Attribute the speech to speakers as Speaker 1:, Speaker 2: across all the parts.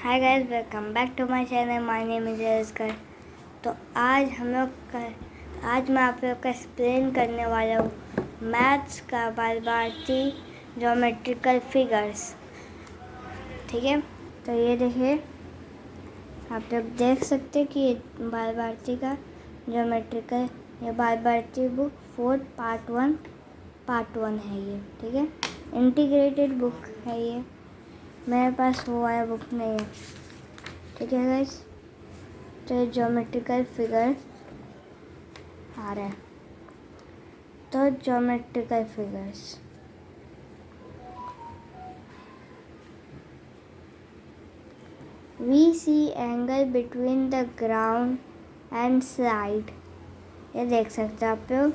Speaker 1: Hi guys, welcome back to my channel. My name is Asgar. तो आज मैं आप लोग का एक्सप्लेन करने वाला हूँ मैथ्स का बाल भारती ज्योमेट्रिकल फिगर्स। ठीक है, तो ये देखिए, आप लोग देख सकते हैं कि ये बाल भारती का ज्योमेट्रिकल, ये बाल भारती बुक 4 पार्ट 1 है ये। ठीक है, इंटीग्रेटेड बुक है ये। मेरे पास वो वाला बुक नहीं है। ठीक है गाइस, तो ज्योमेट्रिकल फिगर आ रहा है। तो geometrical figures, we see angle between the ground and slide. ये देख सकते हैं आप लोग,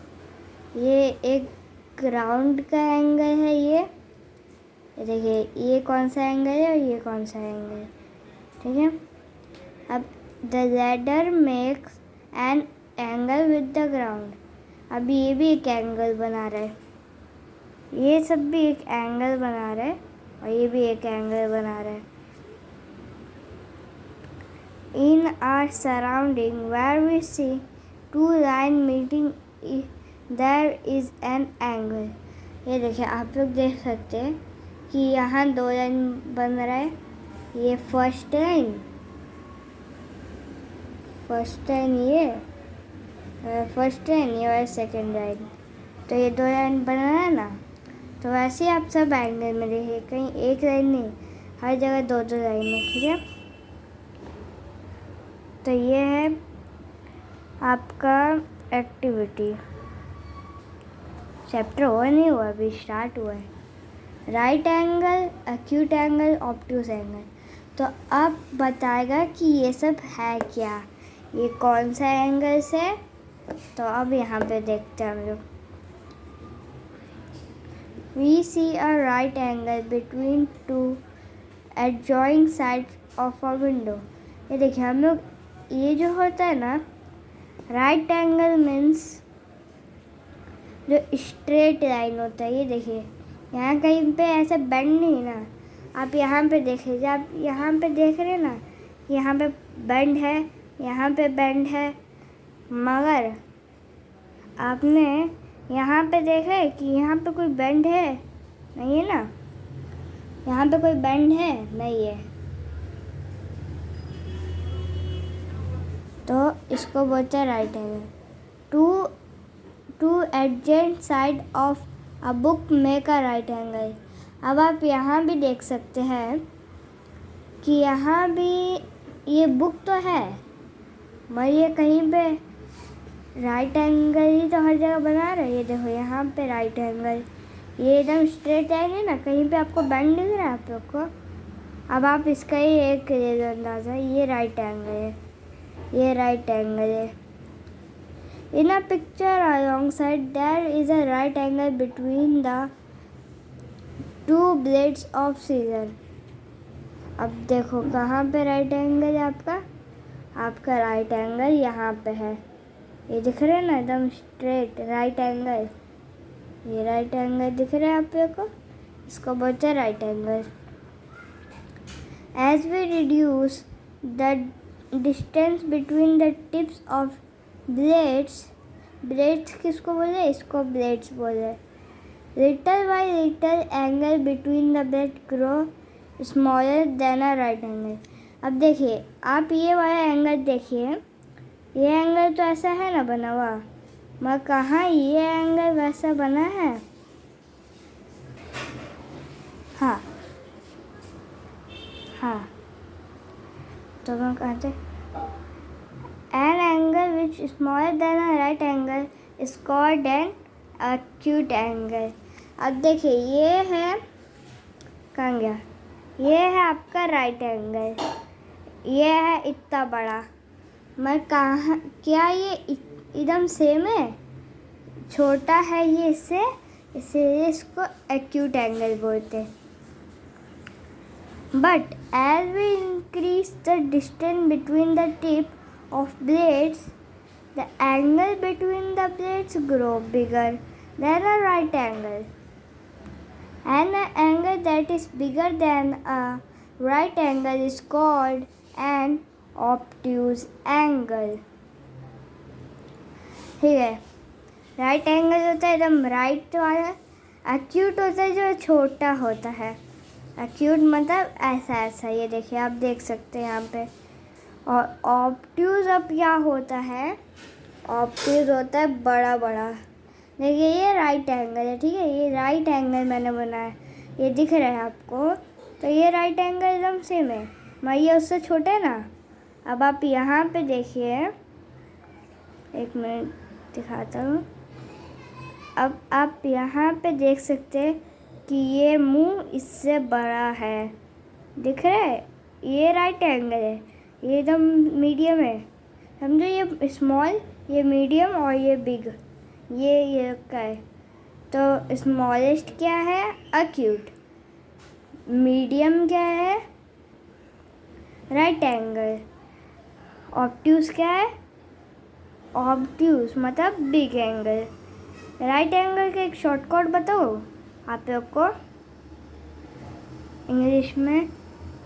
Speaker 1: ये एक ग्राउंड का एंगल है। ये देखिए, ये कौन सा एंगल है और ये कौन सा एंगल है। ठीक है, अब the ladder makes an angle with the ground. अब ये भी एक एंगल बना रहा है, ये सब भी एक एंगल बना रहा है और ये भी एक एंगल बना रहा है। In our surrounding where we see two line meeting there is an angle. ये देखिए, आप लोग देख सकते हैं कि यहाँ दो लाइन बन रहा है। ये फर्स्ट लाइन ये और सेकंड लाइन। तो ये दो लाइन बन रहा है ना। तो वैसे ही आप सब एंगल में देखिए, कहीं एक लाइन नहीं, हर जगह दो दो लाइन है। ठीक है, तो ये है आपका एक्टिविटी। चैप्टर 1 नहीं हुआ, अभी स्टार्ट हुआ है। Right angle, acute angle, obtuse angle. तो अब बताएगा कि ये सब है क्या, ये कौन सा एंगल्स है। तो अब यहाँ पे देखते हैं हम लोग। We see a right angle between two adjoining sides of a window. ये देखिए हम लोग, ये जो होता है ना, राइट एंगल मीन्स जो स्ट्रेट लाइन होता है। ये देखिए, यहाँ कहीं पे ऐसे बेंड नहीं ना। आप यहाँ पे देख लीजिए, आप यहाँ पे देख रहे हैं ना, यहाँ पे बेंड है, यहाँ पे बेंड है, मगर आपने यहाँ पे देखा है कि यहाँ पे कोई बेंड है? नहीं है ना, यहाँ पे कोई बेंड है? नहीं है। तो इसको बोलते हैं right angle. Two adjacent side of a book make a right angle. अब आप यहाँ भी देख सकते हैं कि यहाँ भी ये बुक तो है, मगर ये कहीं पे राइट एंगल ही तो हर जगह बना रहे। ये देखो, यहाँ पे राइट एंगल, ये एकदम स्ट्रेट लाइन है ना, कहीं पे आपको बेंड दिख रहा है आप लोग को। अब आप इसका ही एक ले लो अंदाज़ा, ये राइट एंगल है, ये राइट एंगल है। In a picture alongside, there is a right angle between the two blades of scissor. अब देखो कहाँ पे राइट एंगल है आपका राइट एंगल यहाँ पे है। ये दिख रहा है ना, एकदम स्ट्रेट राइट एंगल। ये राइट एंगल दिख रहा है आप लोग को, इसको बोलते हैं right angle. As we reduce the distance between the tips of blades किसको बोले? इसको ब्लेड्स बोले। Little by little angle between the blade grow smaller than a right angle. अब देखिए, आप ये वाला एंगल देखिए, ये एंगल तो ऐसा है ना बना हुआ, मगर कहाँ ये एंगल वैसा बना है? हाँ, तो हम कहते an angle which is smaller than a right angle is called an acute angle. अब देखिए, ये है कहाँ गया, ये है आपका राइट एंगल, ये है इतना बड़ा, मैं कहाँ, क्या ये एकदम सेम है? छोटा है ये इससे, इसलिए इसको एक्यूट एंगल बोलते हैं। But as we increase the distance between the tip of blades, the angle between the blades grow bigger than a right angle. And an angle that is bigger than a right angle is called an obtuse angle. ठीक है, right angle होता है एकदम right वाला, acute होता है जो छोटा होता है, एक्यूट मतलब ऐसा ऐसा, ये देखिए आप देख सकते हैं यहाँ पे। और ऑब्ट्यूज अब क्या होता है, ऑब्ट्यूज होता है बड़ा बड़ा। देखिए ये राइट एंगल है, ठीक है, ये राइट एंगल मैंने बनाया, ये दिख रहा है आपको, तो ये राइट एंगल एकदम सेम है, मगर ये उससे छोटा है ना। अब आप यहाँ पे देखिए, एक मिनट दिखाता हूँ। अब आप यहाँ पे देख सकते हैं कि ये मुंह इससे बड़ा है, दिख रहा है, ये राइट एंगल है, ये एकदम मीडियम है, समझो, ये स्मॉल, ये मीडियम और ये बिग, ये का है। तो स्मॉलेस्ट क्या है, एक्यूट, मीडियम क्या है, राइट एंगल, ऑब्ट्यूज क्या है, ऑब्ट्यूज मतलब बिग एंगल। राइट एंगल का एक शॉर्टकट बताओ आप लोग को इंग्लिश में,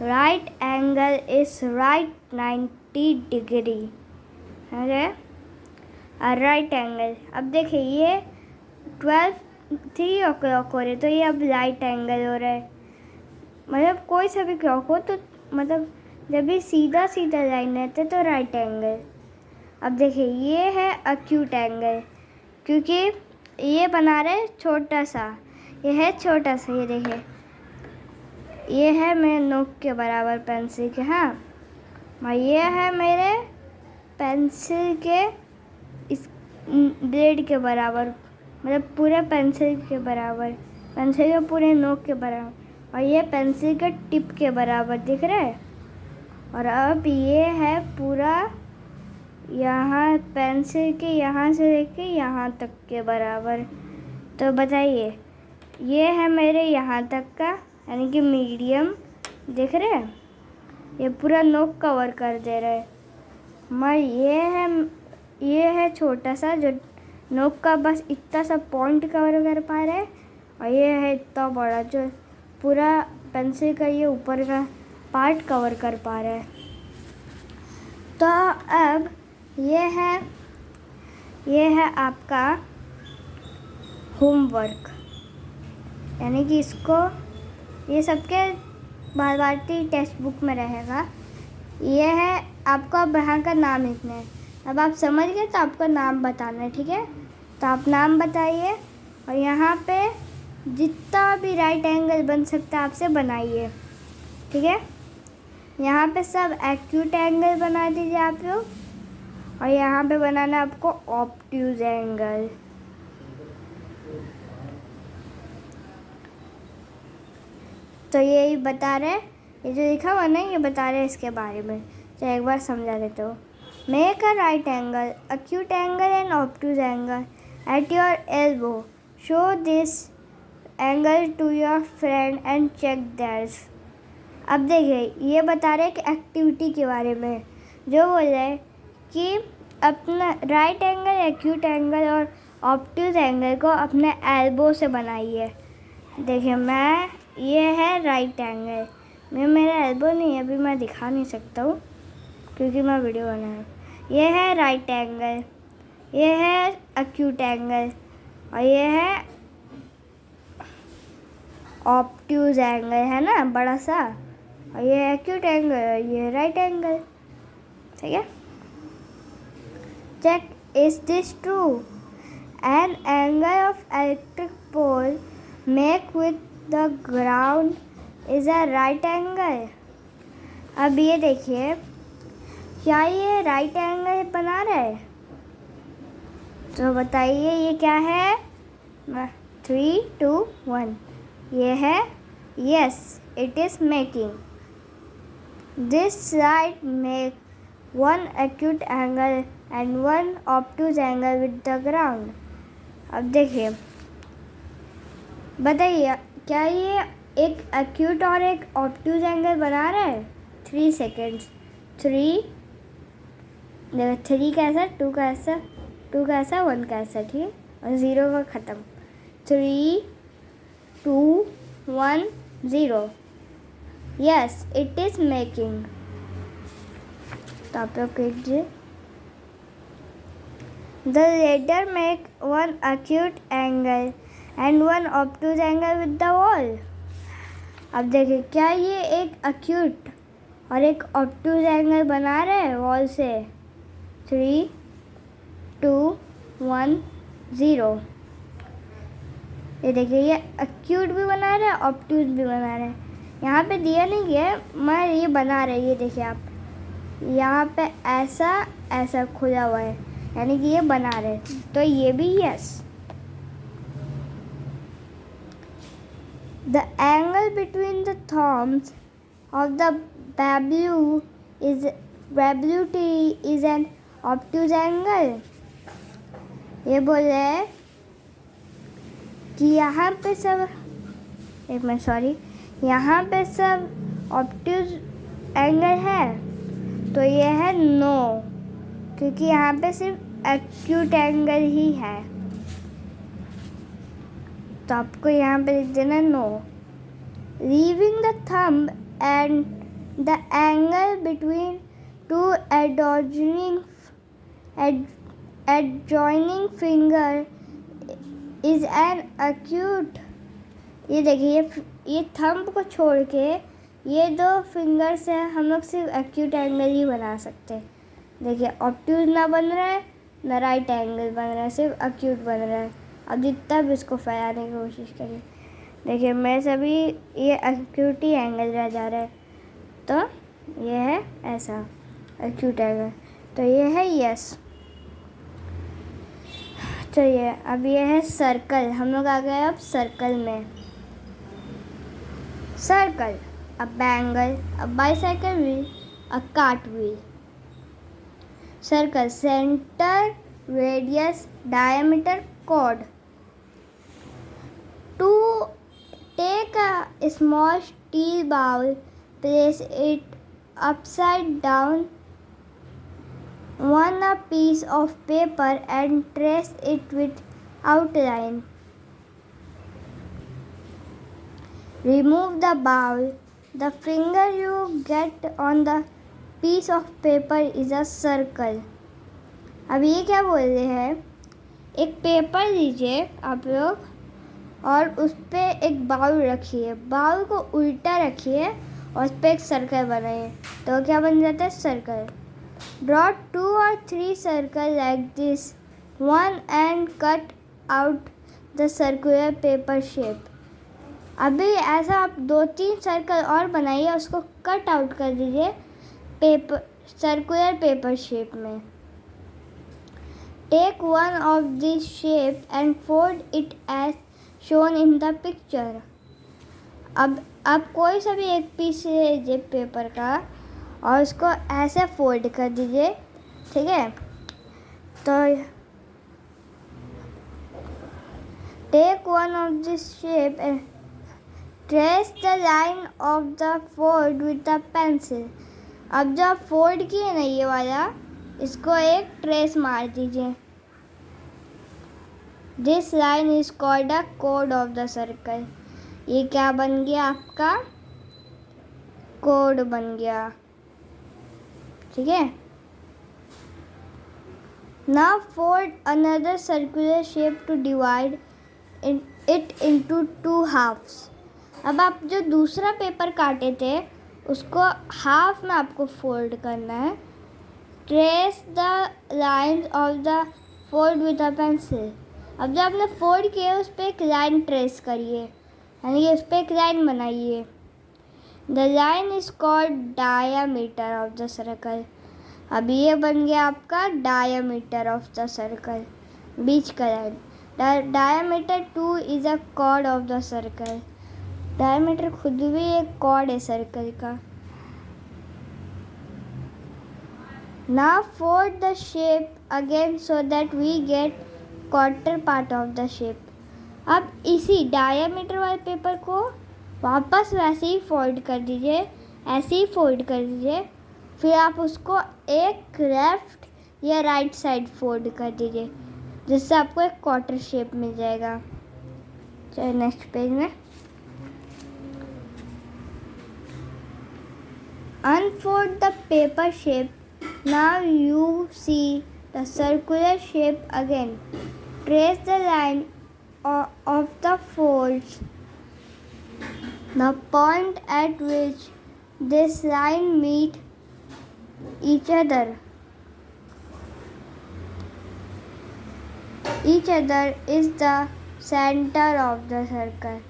Speaker 1: right angle is right 90 degree, है राइट एंगल। अब देखिए ये 3 o'clock हो रहे, तो ये अब राइट एंगल हो रहा है, मतलब कोई सा भी क्लॉक हो तो मतलब जब भी सीधा सीधा लाइन रहता है तो राइट एंगल। अब देखिए ये है एक्यूट एंगल, क्योंकि ये बना रहे छोटा सा, ये है छोटा सा, ये देखिए ये है मेरे नोक के बराबर पेंसिल के, हाँ, और ये है मेरे पेंसिल के इस ब्लेड के बराबर, मतलब पूरे पेंसिल के बराबर, पेंसिल के पूरे नोक के बराबर, और ये पेंसिल के टिप के बराबर, दिख रहा है। और अब ये है पूरा यहाँ पेंसिल के यहाँ से लेके यहाँ तक के बराबर। तो बताइए ये है मेरे यहाँ तक का, यानी कि मीडियम, दिख रहे हैं, ये पूरा नोक कवर कर दे रहा है। मगर ये है छोटा सा जो नोक का बस इतना सा पॉइंट कवर कर पा रहा है, और ये है इतना बड़ा जो पूरा पेंसिल का ये ऊपर का पार्ट कवर कर पा रहा है। तो अब ये है आपका होमवर्क, यानी कि इसको ये सबके भारतीय टेक्स्ट बुक में रहेगा। ये है आपको अब यहाँ का नाम लिखना है। अब आप समझ गए तो आपका नाम बताना है, ठीक है, तो आप नाम बताइए, और यहाँ पे जितना भी राइट एंगल बन सकता है आपसे बनाइए, ठीक है। यहाँ पे सब एक्यूट एंगल बना दीजिए आप लोग, और यहाँ पे बनाना है आपको ऑब्ट्यूज एंगल। तो यही बता रहे, ये जो लिखा हुआ ना ये बता रहे इसके बारे में, तो एक बार समझा देते हो। Make a right angle, acute angle and obtuse angle at your elbow. Show this angle to your friend and check theirs. अब देखिए ये बता रहे कि एक्टिविटी के बारे में, जो बोल रहे हैं कि अपना राइट एंगल, एक्यूट एंगल और ऑब्ट्यूज एंगल को अपने एल्बो से बनाइए। देखिए ये है राइट एंगल, मेरा एल्बो नहीं है, अभी मैं दिखा नहीं सकता हूँ क्योंकि मैं वीडियो बना रहा हूँ। ये है राइट एंगल, ये है एक्यूट एंगल, और ये है ऑब्ट्यूज एंगल, है ना बड़ा सा, और ये एक्यूट एंगल, ये राइट एंगल, ठीक है। Check, is this true? An angle of electric pole make with the ground is a right angle. अब ये देखिए क्या ये राइट एंगल बना रहा है, तो बताइए ये क्या है। 3, 2, 1, ये है, yes it is making this side make one acute angle and one obtuse angle with the ground. अब देखिए बताइए क्या ये एक acute और एक obtuse angle बना रहा है। 3 seconds, 3 कैसा, 2 कैसा, 2 कैसा, 1 कैसा, ठीक है, और 0 का ख़त्म। 3, 2, 1, 0, यस इट इज मेकिंग। तो आप लोग कीजिए। The letter make one acute angle and one obtuse angle with the wall. अब देखिए क्या ये एक acute और एक obtuse एंगल बना रहे हैं वॉल से। 3 2 1 0। ये देखिए ये acute भी बना रहे हैं, obtuse भी बना रहे हैं। यहाँ पे दिया नहीं है मैं ये बना रहे, ये देखिए आप यहाँ पे ऐसा ऐसा खुला हुआ है, यानी कि ये बना रहे, तो ये भी yes. The angle between the Thoms of the WT is an obtuse angle. ये बोल रहे हैं कि यहाँ पे सब एक मिनट सॉरी, यहाँ पे सब ऑब्ट्यूज एंगल है, तो ये है नो, क्योंकि यहाँ पे सिर्फ एक्यूट एंगल ही है, तो आपको यहाँ पे लिख देना no. Leaving the thumb and the angle between two adjoining finger is an acute। ये देखिए ये थंब को छोड़ के ये दो फिंगर से हम लोग सिर्फ एक्यूट एंगल ही बना सकते हैं। देखिए ऑब्ट्यूज ना बन रहा है ना राइट एंगल बन रहा है, सिर्फ एक्यूट बन रहा है। अब जितना भी इसको फैलाने की कोशिश करिए, देखिए मेरे सभी ये एक्यूट ही एंगल रह जा रहा है, तो ये है ऐसा एक्यूट एंगल, तो ये है यस। चलिए अब ये है सर्कल, हम लोग आ गए अब सर्कल में। Circle, a bangle, a bicycle wheel, a cart wheel। Circle, center, radius, diameter, chord। To take a small steel bowl, place it upside down on a piece of paper and trace it with outline। Remove the bowl। The finger you get on the piece of paper is a circle। अब ये क्या बोल रहे हैं, एक paper लीजिए आप लोग और उस पर एक बाउल रखिए, बाउल को उल्टा रखिए और उस पर एक सर्कल बनाइए, तो क्या बन जाता है circle. Draw 2 or 3 circle like this one and cut out the circular paper shape. अभी ऐसा आप 2-3 सर्कल और बनाइए, उसको कट आउट कर दीजिए पेपर सर्कुलर पेपर शेप में। Take one of this shape and fold it as shown in the picture. अब आप कोई सा भी एक पीस लीजिए पेपर का और उसको ऐसे फोल्ड कर दीजिए, ठीक है। तो take one of this shape and trace the line of the fold with the pencil. अब जो आप फोल्ड किए ना ये वाला, इसको एक ट्रेस मार दीजिए। This line is called the code of the circle. ये क्या बन गया आपका, कोड बन गया, ठीक है। Now fold another circular shape to divide it into 2 halves. अब आप जो दूसरा पेपर काटे थे उसको हाफ में आपको फोल्ड करना है। Trace the lines of the fold with a pencil. अब जो आपने फोल्ड किया उस पर एक लाइन ट्रेस करिए, यानी कि उस पर एक लाइन बनाइए। The line is called diameter of the circle. अब ये बन गया आपका डायामीटर ऑफ द सर्कल, बीच का line. Diameter 2 is a cord of the circle. Diameter खुद भी एक कॉर्ड है सर्कल का। Now fold the shape again so that we get quarter part of the shape। अब इसी डायमीटर वाले पेपर को वापस वैसे ही फोल्ड कर दीजिए, ऐसे ही फोल्ड कर दीजिए, फिर आप उसको एक लेफ्ट या राइट साइड फोल्ड कर दीजिए, जिससे आपको एक क्वार्टर शेप मिल जाएगा। चलिए नेक्स्ट पेज में। Unfold the paper shape. Now you see the circular shape again. Trace the line of the folds. The point at which this line meet each other is the center of the circle.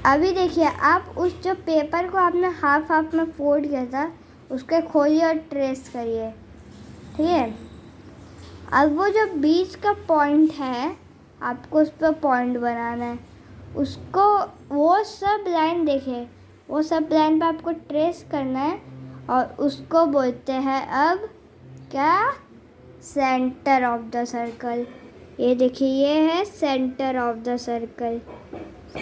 Speaker 1: अभी देखिए, आप उस जो paper को आपने half में fold किया था उसके खोलिए और ट्रेस करिए, ठीक है। अब वो जो बीच का पॉइंट है आपको उस पर पॉइंट बनाना है, उसको वो सब लाइन देखिए, वो सब लाइन पे आपको ट्रेस करना है और उसको बोलते हैं अब क्या, सेंटर ऑफ द सर्कल। ये देखिए, ये है सेंटर ऑफ द सर्कल,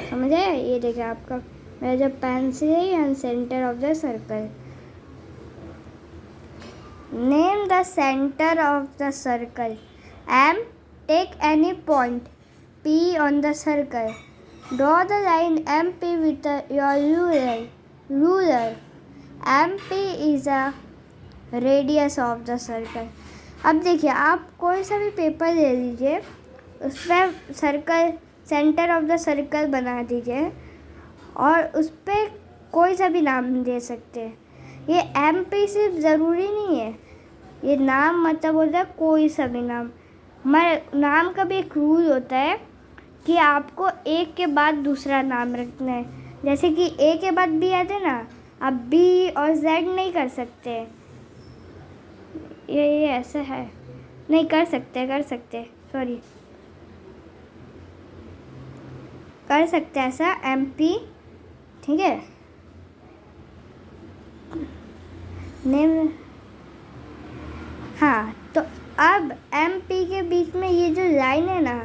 Speaker 1: समझ आए। ये देखिए आपका मेरा जो पेंसिल है ये centre of the circle. Name the centre of the circle. M, take any point P on the circle. Draw the line MP with your ruler. MP is a radius of the circle. अब देखिए, आप कोई सा भी paper ले लीजिए, उस पर circle, centre of the circle बना दीजिए और उस पर कोई सा भी नाम दे सकते हैं। ये MP सिर्फ ज़रूरी नहीं है, ये नाम मतलब होता है कोई सा भी नाम। मगर नाम का भी एक रूल होता है कि आपको एक के बाद दूसरा नाम रखना है। जैसे कि ए के बाद बी आते ना, आप बी और जेड नहीं कर सकते। ये ऐसा है, नहीं कर सकते सॉरी, कर सकते ऐसा MP, ठीक है। नेम, हाँ, तो अब MP के बीच में ये जो लाइन है ना,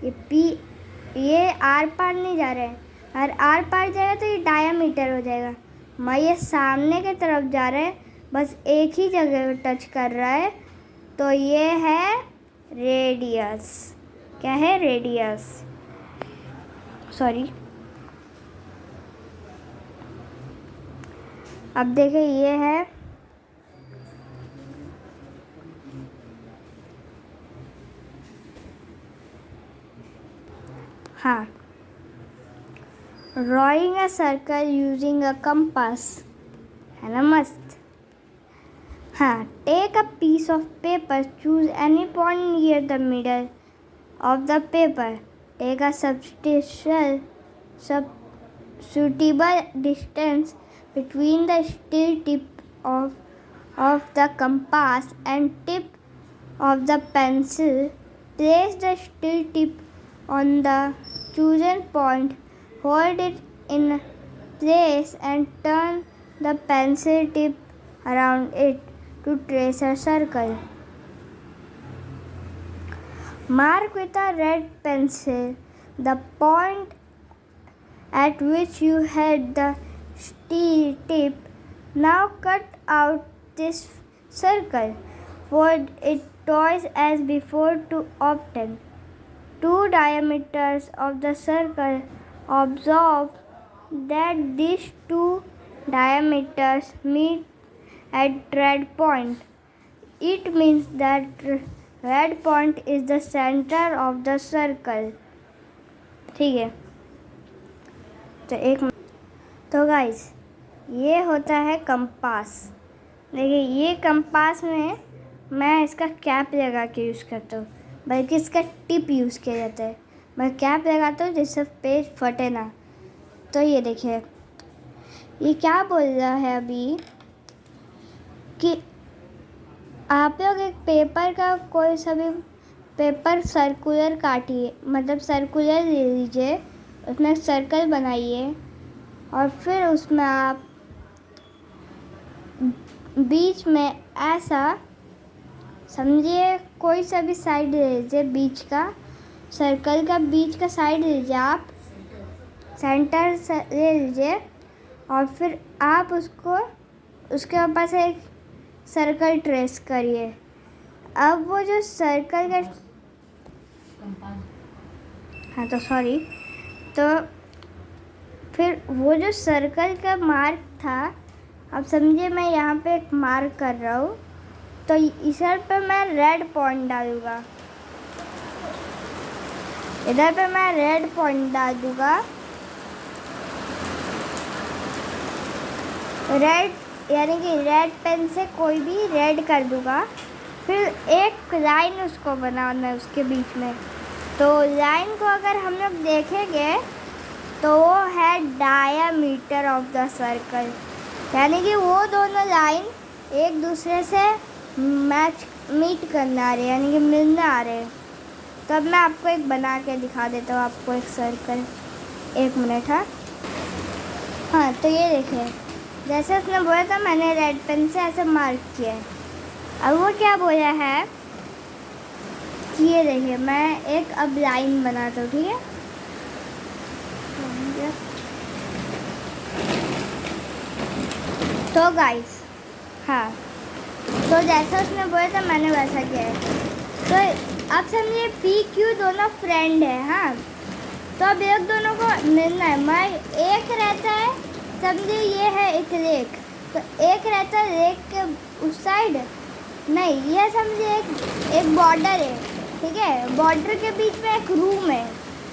Speaker 1: ये P, ये आर पार नहीं जा रहा है, और आर पार जाएगा तो ये डायामीटर हो जाएगा। मैं ये सामने की तरफ जा रहा है, बस एक ही जगह टच कर रहा है, तो ये है रेडियस। क्या है? Radius, sorry. अब देखिए, ये है हाँ, drawing a circle using a compass, है ना मस्त। हाँ, take a piece of paper, choose any point near the middle of the paper, take a suitable distance between the steel tip of the compass and tip of the pencil, place the steel tip on the chosen point, hold it in place and turn the pencil tip around it to trace a circle. Mark with a red pencil the point at which you had the steel tip. Now cut out this circle. Fold it twice as before to obtain two diameters of the circle. Observe that these two diameters meet at red point. It means that red point is the center of the circle. ठीक है, तो guys, ये होता है compass. देखिए, ये compass में मैं इसका कैप लगा के यूज़ करता हूँ, बल्कि इसका टिप यूज़ किया जाता है। मैं कैप लगाता हूँ जिससे पेज फटे ना। तो ये देखिए, ये क्या बोल रहा है अभी कि आप लोग एक पेपर का कोई सा भी पेपर सर्कुलर काटिए, मतलब सर्कुलर ले लीजिए, उसमें एक सर्कल बनाइए और फिर उसमें आप बीच में ऐसा समझिए कोई सा भी साइड ले लीजिए, बीच का सर्कल का बीच का साइड लीजिए, आप सेंटर ले लीजिए और फिर आप उसको उसके ऊपर से एक सर्कल ट्रेस करिए। अब वो जो सर्कल का तो फिर वो जो सर्कल का मार्क था अब समझिए मैं यहाँ पे एक मार्क कर रहा हूँ, तो इधर पे मैं रेड पॉइंट डालूँगा, इधर पे मैं रेड पॉइंट डाल दूँगा, रेड यानी कि रेड पेन से कोई भी रेड कर दूँगा। फिर एक लाइन उसको बनाना है उसके बीच में। तो लाइन को अगर हम लोग देखेंगे तो वो है डायामीटर ऑफ द सर्कल, यानी कि वो दोनों लाइन एक दूसरे से मीट करने आ रहे हैं, यानी कि मिलने आ रहे हैं। तो अब मैं आपको एक बना के दिखा देता हूँ, आपको एक सर्कल। एक मिनट। हाँ तो ये देखिए, जैसे उसने बोला था मैंने रेड पेन से ऐसे मार्क किया है। अब वो क्या बोला है कि ये देखिए मैं एक अब लाइन बनाता हूँ, ठीक है। तो गाइस, हाँ तो जैसा उसने बोला था मैंने वैसा किया है। तो अब समझिए पी क्यू दोनों फ्रेंड है। हाँ तो अब एक दोनों को मिलना है। मैं एक रहता है, समझिए ये है एक लेक, तो एक रहता है लेक के उस साइड, नहीं ये समझिए एक बॉर्डर है, ठीक है। बॉर्डर के बीच में एक रूम है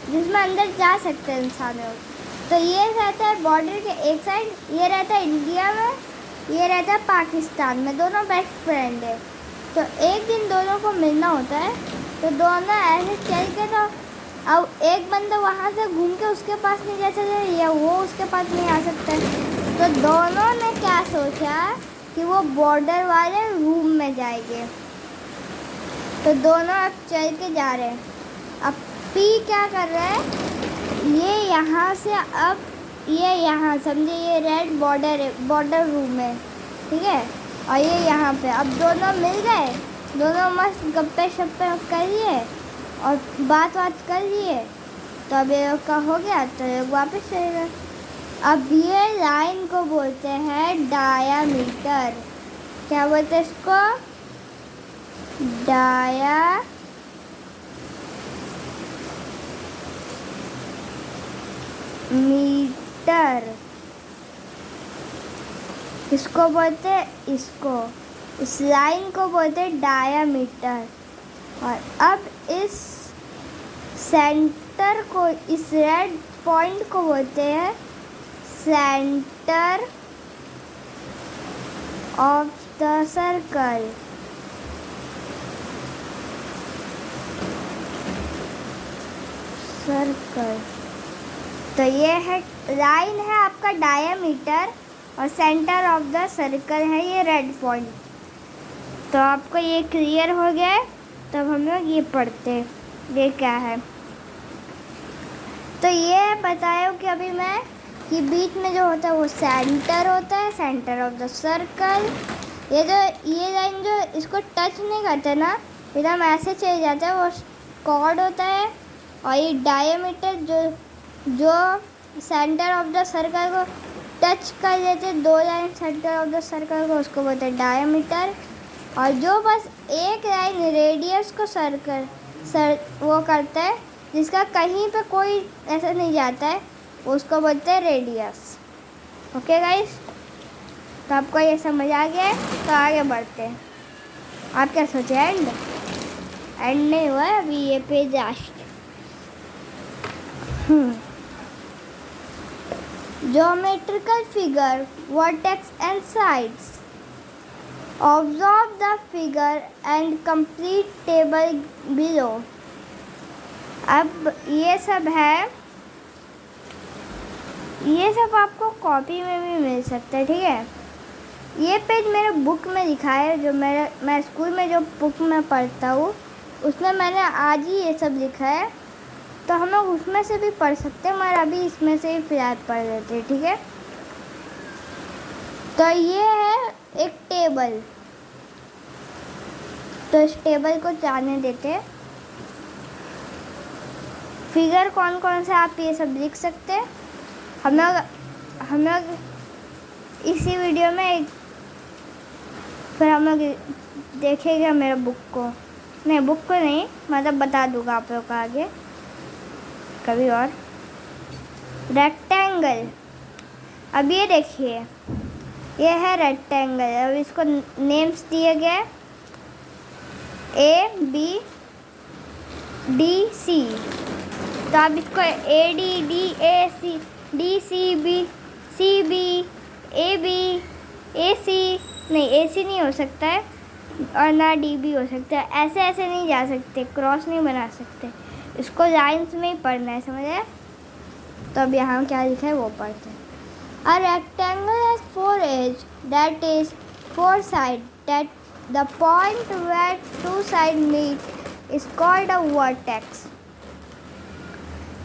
Speaker 1: जिसमें अंदर जा सकते हैं इंसान लोग। तो ये रहता है बॉर्डर के एक साइड, ये रहता है इंडिया में, ये रहता है पाकिस्तान में। दोनों बेस्ट फ्रेंड है। तो एक दिन दोनों को मिलना होता है, तो दोनों ऐसे चल के, तो अब एक बंदा वहाँ से घूम के उसके पास नहीं जा सकता या वो उसके पास नहीं आ सकता। तो दोनों ने क्या सोचा कि वो बॉर्डर वाले रूम में जाएंगे। तो दोनों अब चल के जा रहे हैं। अब पी क्या कर रहा है, ये यहाँ से, अब ये यहाँ समझिए ये रेड बॉर्डर है, बॉर्डर रूम है, ठीक है। और ये यहाँ पे अब दोनों मिल गए, दोनों मस्त गप्पे शप्पे कर लिए और बात कर लिए। तो अब ये का हो गया, तो ये वापस चले गए। अब ये लाइन को बोलते हैं डायामीटर। क्या बोलते हैं इसको, डायामीटर। इसको बोलते हैं, इसको, इस लाइन को बोलते हैं डायामीटर। और अब इस सेंटर को, इस रेड पॉइंट को बोलते हैं centre of the circle. Circle, तो ये है लाइन है आपका डायामीटर और सेंटर ऑफ द सर्कल है ये रेड पॉइंट। तो आपको ये क्लियर हो गया। तब हम लोग ये पढ़ते हैं, ये क्या है। तो ये बताया कि अभी मैं कि बीच में जो होता है वो सेंटर होता है, सेंटर ऑफ द सर्कल। ये लाइन जो इसको टच नहीं करते ना, एकदम ऐसे चले जाता है, वो कॉर्ड होता है। और ये डायमीटर जो सेंटर ऑफ द सर्कल को टच कर देते, दो line centre of the circle को, उसको बोलते हैं डायमीटर। और जो बस एक लाइन रेडियस को वो करता है, जिसका कहीं पे कोई ऐसा नहीं जाता है, उसको बोलते हैं रेडियस। ओके गाइस, तो आपको ये समझ आ गया है। तो आगे बढ़ते हैं। आप क्या सोचे, एंड नहीं हुआ है अभी, ये page last. Geometrical figure, vertex and sides. Observe the figure and complete table below. अब ये सब है, ये सब आपको कॉपी में भी मिल सकता है, ठीक है। ये पेज मेरे बुक में लिखा है, जो मैं स्कूल में जो बुक में पढ़ता हूँ उसमें मैंने आज ही ये सब लिखा है। तो हम लोग उसमें से भी पढ़ सकते हैं, मगर अभी इसमें से ही फिलहाल पढ़ लेते हैं, ठीक है। तो ये है एक टेबल, तो इस टेबल को जाने देते हैं। फिगर कौन कौन से आप ये सब लिख सकते हैं। हम लोग इसी वीडियो में फिर हम लोग देखेंगे मेरे बुक को, नहीं बुक को नहीं, मतलब बता दूंगा आप लोग को आगे कभी और। रेक्टेंगल, अब ये देखिए ये है रेक्टेंगल। अब इसको नेम्स दिए गए ए बी डी सी, तो आप इसको A D D A C D C B C B A B A C, नहीं ए सी नहीं हो सकता है और ना डी बी हो सकता है। ऐसे ऐसे नहीं जा सकते, क्रॉस नहीं बना सकते, इसको लाइंस में ही पढ़ना है, समझे? तो अब यहाँ क्या लिखा है वो पढ़ते हैं। A rectangle has 4 edges, that is 4 sides. That the point where 2 sides meet is called a vertex.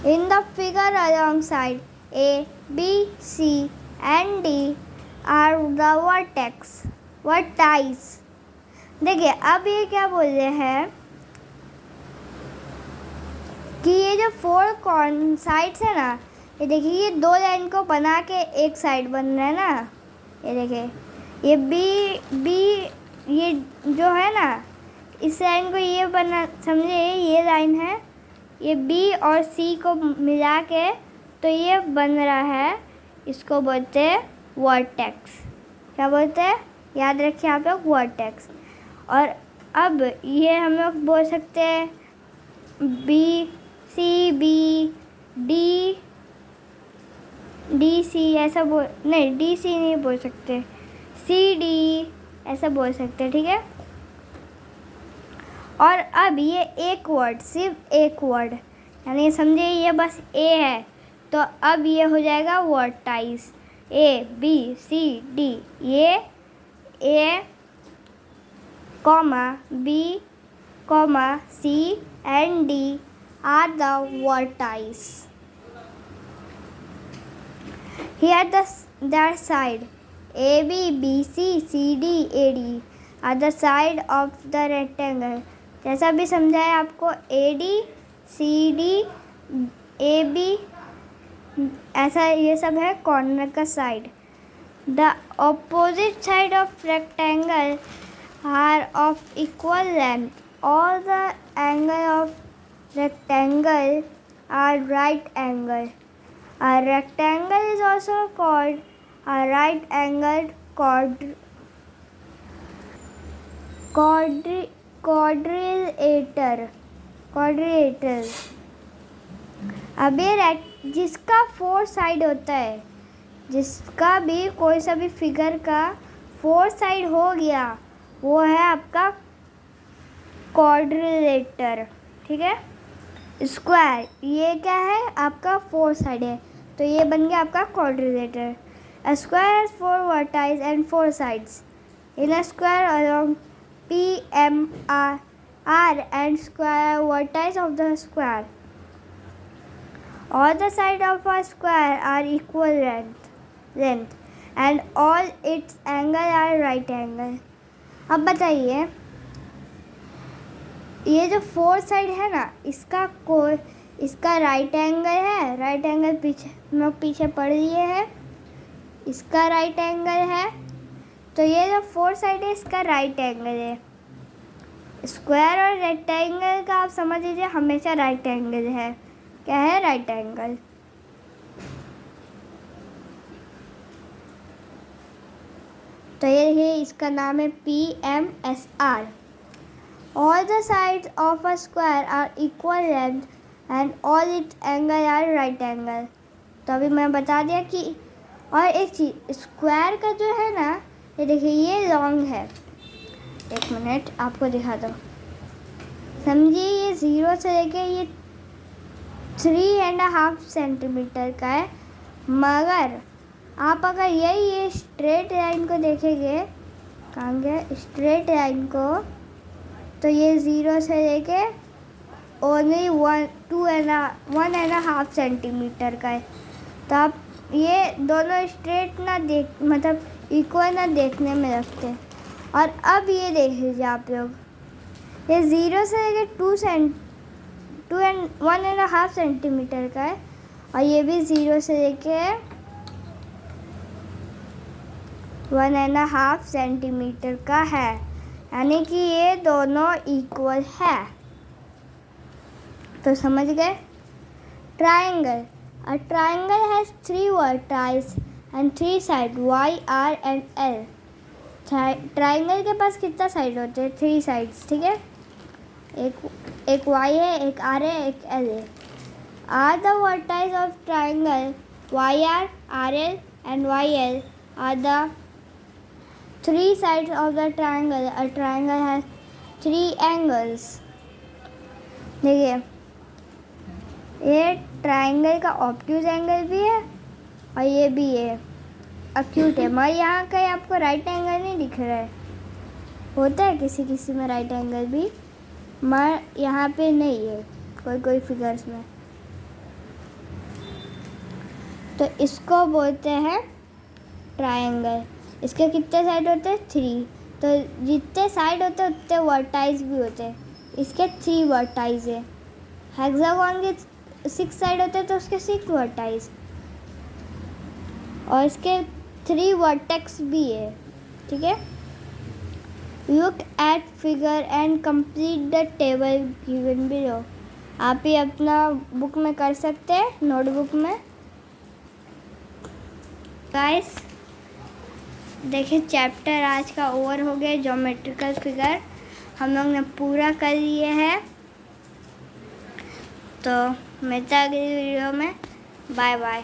Speaker 1: In the figure alongside A, B, C and D are the vertices. देखिए अब ये क्या बोल रहे हैं कि ये जो 4 साइड्स है ना, ये देखिए ये 2 लाइन को बना के एक साइड बन रहा है ना। ये देखिए ये बी ये जो है ना, इस लाइन को ये बना, समझे? ये लाइन है, ये बी और सी को मिला के तो ये बन रहा है, इसको बोलते हैं वर्टेक्स। क्या बोलते हैं? याद रखिए आप लोग, वर्टेक्स। और अब ये हम लोग बोल सकते हैं B C B D C, ऐसा नहीं, डी सी नहीं बोल सकते, सी डी ऐसा बोल सकते, ठीक है? और अब ये एक वर्ड, सिर्फ एक वर्ड, यानी समझे ये बस ए है, तो अब ये हो जाएगा vertices. A B C D, ये A comma B comma C and D are the vertices. Here their side A B B C C D A D are the side of the rectangle. जैसा भी समझाया आपको, A D C D A B ऐसा ये सब है corner का side. The opposite side of rectangle are of equal length. All the angle of rectangle are right angle. A rectangle is also called a right angled quadrilateral. अब ये जिसका 4 side होता है, जिसका भी कोई सा भी फिगर का 4 साइड हो गया, वो है आपका क्वाड्रिलेटर, ठीक है? स्क्वायर, ये क्या है? आपका 4 साइड है, तो ये बन गया आपका quadrilateral. A square has 4 vertices and 4 sides. In a square along P, M, R and square vertices of the square. All the sides of a square are equal length and all its angles are right angle. अब बताइए, ये जो 4 side है ना, इसका right angle है, right angle पीछे पढ़ लिए है, इसका राइट एंगल है, तो ये जो 4 साइड है इसका राइट एंगल है। स्क्वायर और रेक्टेंगल का आप समझ लीजिए हमेशा राइट एंगल है। क्या है? Right angle. तो ये है, इसका नाम है PMSR। All the sides of a square are equal length and all its angles are right angle. तो अभी मैं बता दिया कि, और एक चीज़, स्क्वायर का जो है ना, ये देखिए ये लॉन्ग है, एक मिनट आपको दिखा दो। समझिए ये 0 से लेके ये 3.5 सेंटीमीटर का है, मगर आप अगर ये स्ट्रेट लाइन को देखेंगे, कहाँ गया स्ट्रेट लाइन को, तो ये 0 से लेके ओनली 1.5 सेंटीमीटर का है। तो आप ये दोनों स्ट्रेट ना मतलब इक्वल ना देखने में लगते हैं। और अब ये देख लीजिए आप लोग, ये 0 से लेके 1.5 सेंटीमीटर का है, और ये भी 0 से लेके 1.5 सेंटीमीटर का है, यानी कि ये दोनों इक्वल है। तो समझ गए? Triangle. A triangle has 3 vertices and 3 sides Y, R and L. Triangle के पास कितना साइड होते हैं? 3 साइड्स, ठीक है। एक Y है, एक R है, एक L है। Are the vertices of triangle YR, RL and YL are the 3 sides of the triangle? A triangle has 3 angles. देखिए, ये ट्राइंगल का ऑब्ट्यूज एंगल भी है और ये भी है एक्यूट है। मगर यहाँ कहीं आपको राइट एंगल नहीं दिख रहा है। होता है किसी किसी में राइट एंगल भी, मगर यहाँ पे नहीं है कोई फिगर्स में। तो इसको बोलते हैं ट्राइंगल। इसके कितने साइड होते हैं? 3। तो जितने साइड होते हैं उतने वर्टाइज भी होते हैं। इसके 3 वर्टाइज है। हेक्सागोन के 6 साइड होते हैं तो उसके 6 वर्टाइज, और इसके 3 वर्टेक्स भी है, ठीक है। Look at figure and complete the table given below. आप ही अपना बुक में कर सकते हैं, नोटबुक में। गाइस देखिए, चैप्टर आज का ओवर हो गया। ज्योमेट्रिकल फिगर हम लोग ने पूरा कर लिए हैं। तो मिलते हैं अगली वीडियो में। Bye bye.